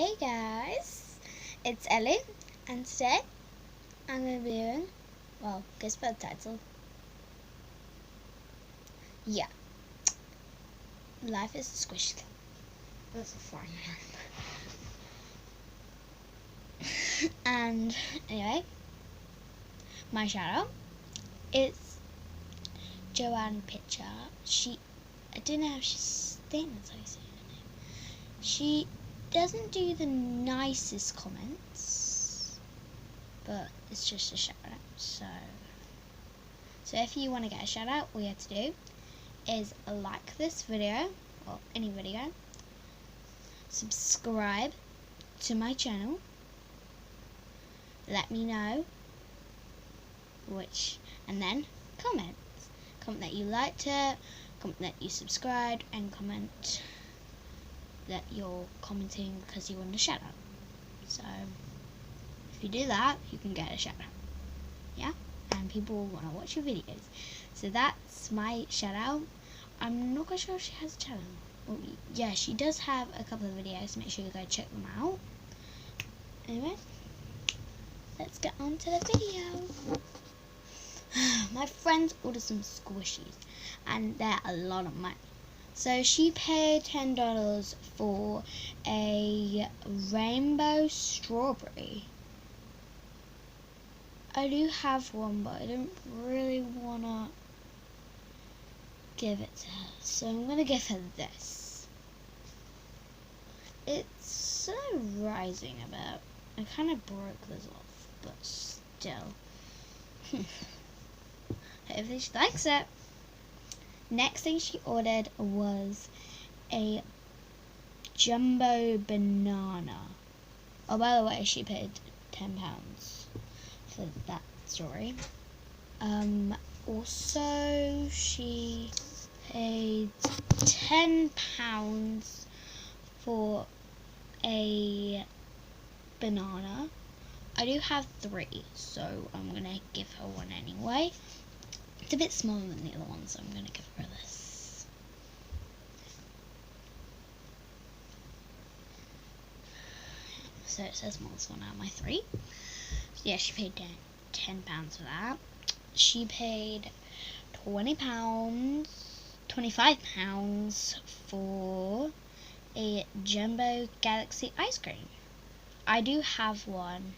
Hey guys, it's Ellie, and today I'm going to be doing, well, guess by the title. Yeah, life is squished. That's a foreign word. And anyway, my shout out is Joanne Pitcher. I don't know if she's staying, that's how you say her name. She doesn't do the nicest comments, but it's just a shout out. So if you want to get a shout out, all you have to do is like this video, or any video, subscribe to my channel, let me know and then comment that you liked it, comment that you subscribed, and comment that you're commenting because you want a shout out. So if you do that, you can get a shout out. Yeah, and people will want to watch your videos. So that's my shout out. I'm not quite sure if she has a channel. Well, yeah, she does have a couple of videos. Make sure you go check them out. Anyway, let's get on to the video. My friends ordered some squishies, and they're a lot of money. So she paid $10 for a rainbow strawberry. I do have one, but I don't really want to give it to her. So I'm going to give her this. It's so rising about. I kind of broke this off, but still. Hopefully she likes it. Next thing she ordered was a jumbo banana. Oh, by the way, she paid £10 for that story. Also, she paid £10 for a banana. I do have 3, so I'm gonna give her one anyway. It's a bit smaller than the other one, so I'm gonna give her this. So it says smallest one out of my 3. Yeah, she paid £10 for that. She paid £25 for a Jumbo Galaxy ice cream. I do have one,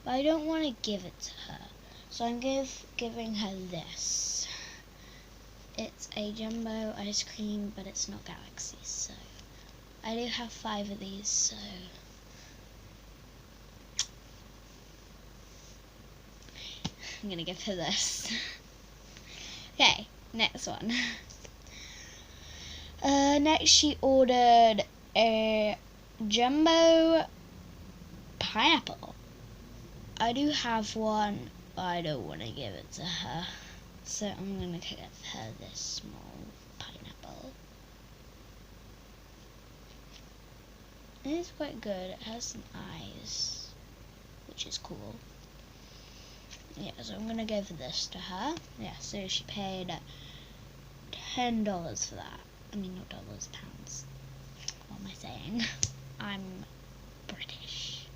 but I don't want to give it to her, so I'm giving her this. It's a Jumbo ice cream, but it's not Galaxy, so I do have 5 of these, so I'm gonna give her this. Okay, next one. Next she ordered a jumbo pineapple. I do have one, but I don't want to give it to her, so I'm gonna give her this small pineapple. It is quite good. It has some eyes, which is cool. Yeah, so I'm gonna give this to her. Yeah, so she paid $10 for that. I mean, not dollars, pounds. What am I saying? I'm British.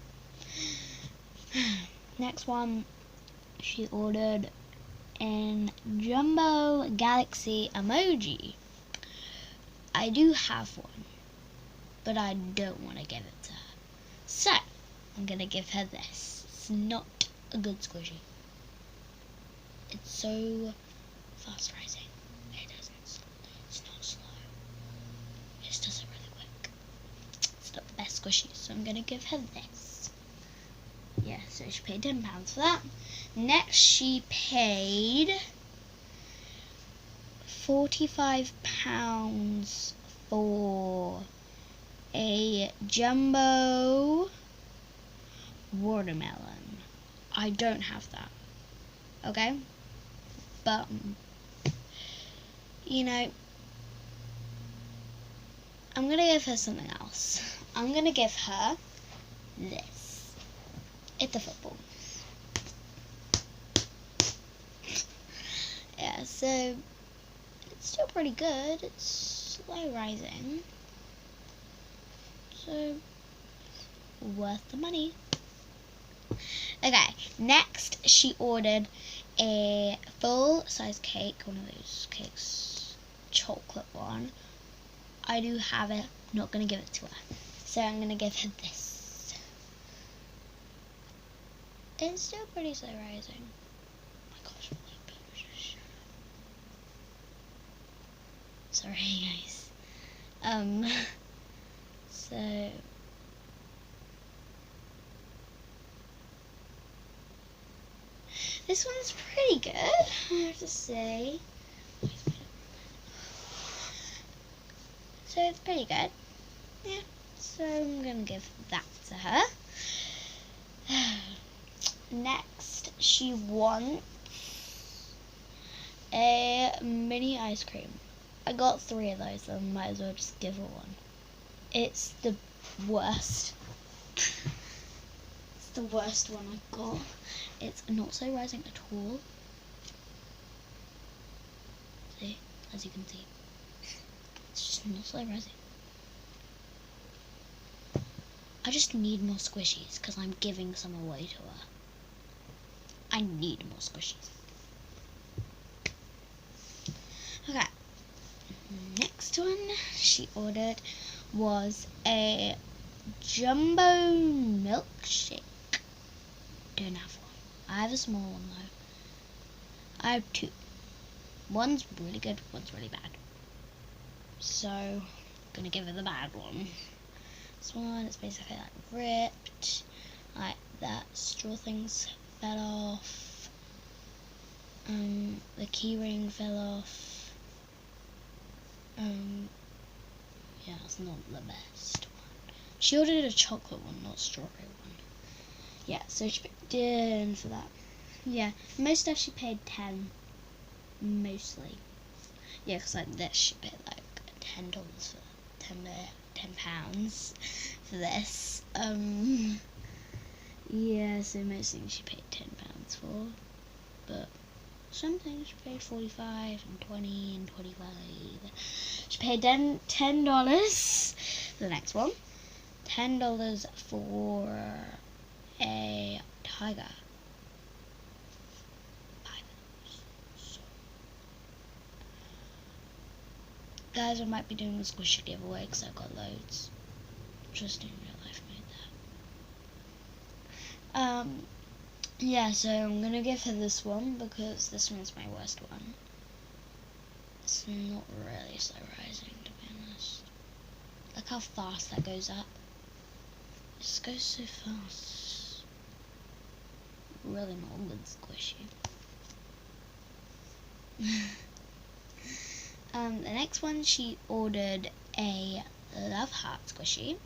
Next one, she ordered an Jumbo Galaxy emoji. I do have one, but I don't want to give it to her. So, I'm gonna give her this. It's not a good squishy. It's so fast rising. It's not slow. It just does it really quick. It's not the best squishy, so I'm gonna give her this. Yeah, so she paid £10 for that. Next, she paid £45 for a jumbo watermelon. I don't have that. Okay? But, you know, I'm gonna give her something else. I'm gonna give her this. It's a football. Yeah, so it's still pretty good. It's slow rising. So worth the money. Okay, next she ordered a full-size cake, one of those cakes, chocolate one. I do have it, I'm not going to give it to her. So I'm going to give her this. It's still pretty slow rising. Oh my gosh, sorry guys. So this one's pretty good, I have to say. So it's pretty good. Yeah, so I'm gonna give that to her. Next, she wants a mini ice cream. I got 3 of those, so I might as well just give her one. It's the worst. It's the worst one I got. It's not so rising at all. See, as you can see, it's just not so rising. I just need more squishies because I'm giving some away to her. I need more squishies. Okay. Next one she ordered was a jumbo milkshake. Don't have one. I have a small one though. I have 2. One's really good, one's really bad. So, I'm gonna give her the bad one. This one is basically like ripped, like that straw things fell off. The key ring fell off. Yeah, it's not the best one. She ordered a chocolate one, not a strawberry one. Yeah, so she paid 10 for that. Yeah, most stuff she paid 10. Mostly. Yeah, because like this she paid like $10 for £10 for this. Yeah, so most things she paid £10 for. But some things she paid 45 and 20 and 25. She paid $10 for the next one. $10 for a tiger. So, guys, I might be doing a squishy giveaway because I've got loads. Just in real life made that. Yeah, so I'm gonna give her this one because this one's my worst one. It's not really slow rising, to be honest. Look how fast that goes up. It just goes so fast. Really not a good squishy. The next one, she ordered a Love Heart squishy.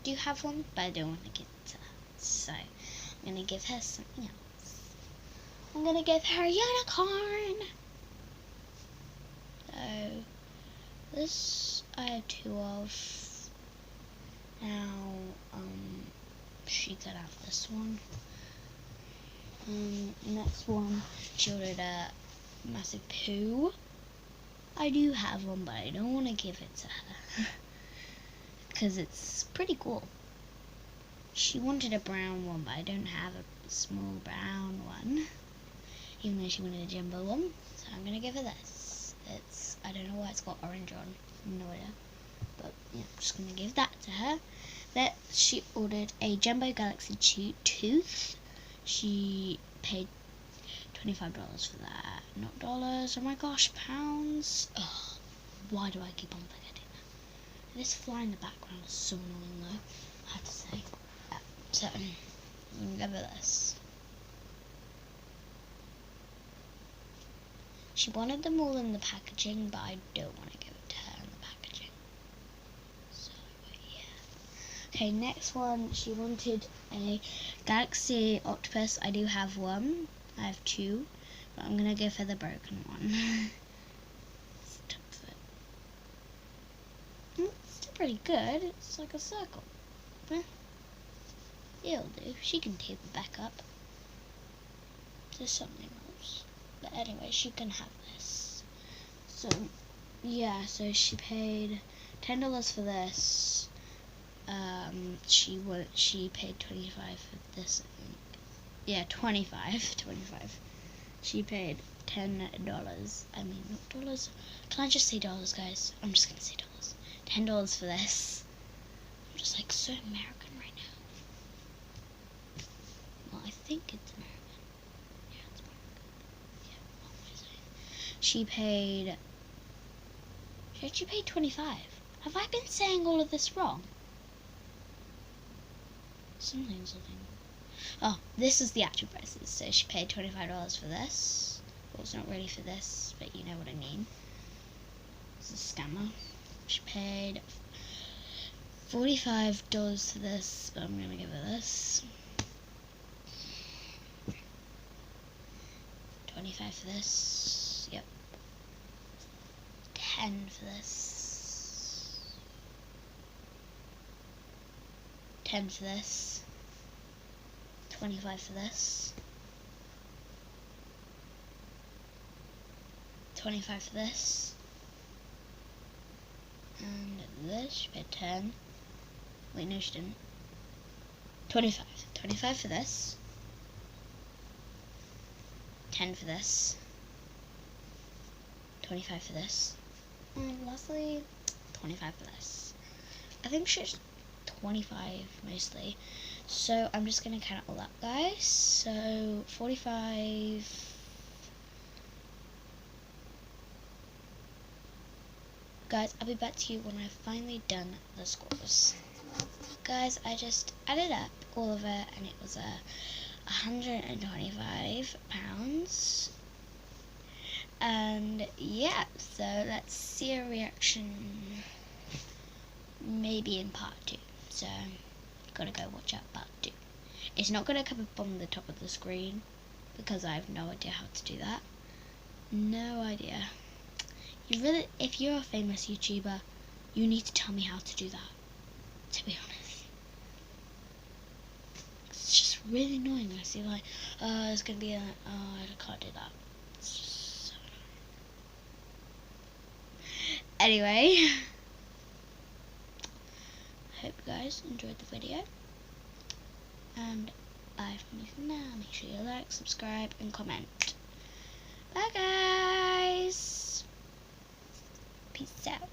Do you have one? But I don't want to give it to her. So, I'm going to give her something else. I'm going to give her a unicorn. So, this I have 2 of. Now, she could have this one. Next one, she ordered a massive poo. I do have one, but I don't want to give it to her because it's pretty cool. She wanted a brown one, but I don't have a small brown one, even though she wanted a jumbo one. So I'm gonna give her this. I don't know why it's got orange on, no idea, but yeah, I'm just gonna give that to her. That she ordered a Jumbo Galaxy Tooth. She paid $25 for that. Not dollars. Oh my gosh, pounds. Ugh, why do I keep on forgetting that? This fly in the background is so annoying though, I have to say. So, I'm gonna give her this. She wanted them all in the packaging, but I don't want to give it to her in the packaging. So, yeah. Okay, next one, she wanted a Galaxy Octopus. I do have one. I have 2, but I'm gonna give her the broken one. It's still pretty good. It's like a circle. But it'll do. She can tape it back up to something else. But anyway, she can have this. So, yeah, so she paid $10 for this. she paid 25 for this, I think. Yeah, 25. She paid $10. I mean, not dollars. Can I just say dollars, guys? I'm just gonna say dollars. $10 for this. I'm just like so American right now. Well, I think it's American. Yeah, it's American. Yeah, what am I saying? She actually paid 25. Have I been saying all of this wrong? Something. Oh, this is the actual prices. So she paid $25 for this. Well, it's not really for this, but you know what I mean. It's a scammer. She paid $45 for this, but I'm gonna give her this. 25 for this. Yep. 10 for this. 10 for this. 25 for this. 25 for this. And this, she paid 10. Wait, no she didn't. 25. 25 for this. 10 for this. 25 for this. And lastly, 25 for this. I think she's 25 mostly. So I'm just gonna count it all up, guys. So 45. Guys, I'll be back to you when I've finally done the scores. Guys, I just added up all of it and it was £125. And yeah, so let's see a reaction maybe in part 2. So gotta go watch out part 2. It's not gonna come up on the top of the screen because I have no idea how to do that. No idea. If you're a famous YouTuber, you need to tell me how to do that, to be honest. It's just really annoying. I see like, it's gonna be I can't do that. It's just so annoying. Anyway, I hope you guys enjoyed the video. And bye from me for now. Make sure you like, subscribe, and comment. Bye guys. Peace out.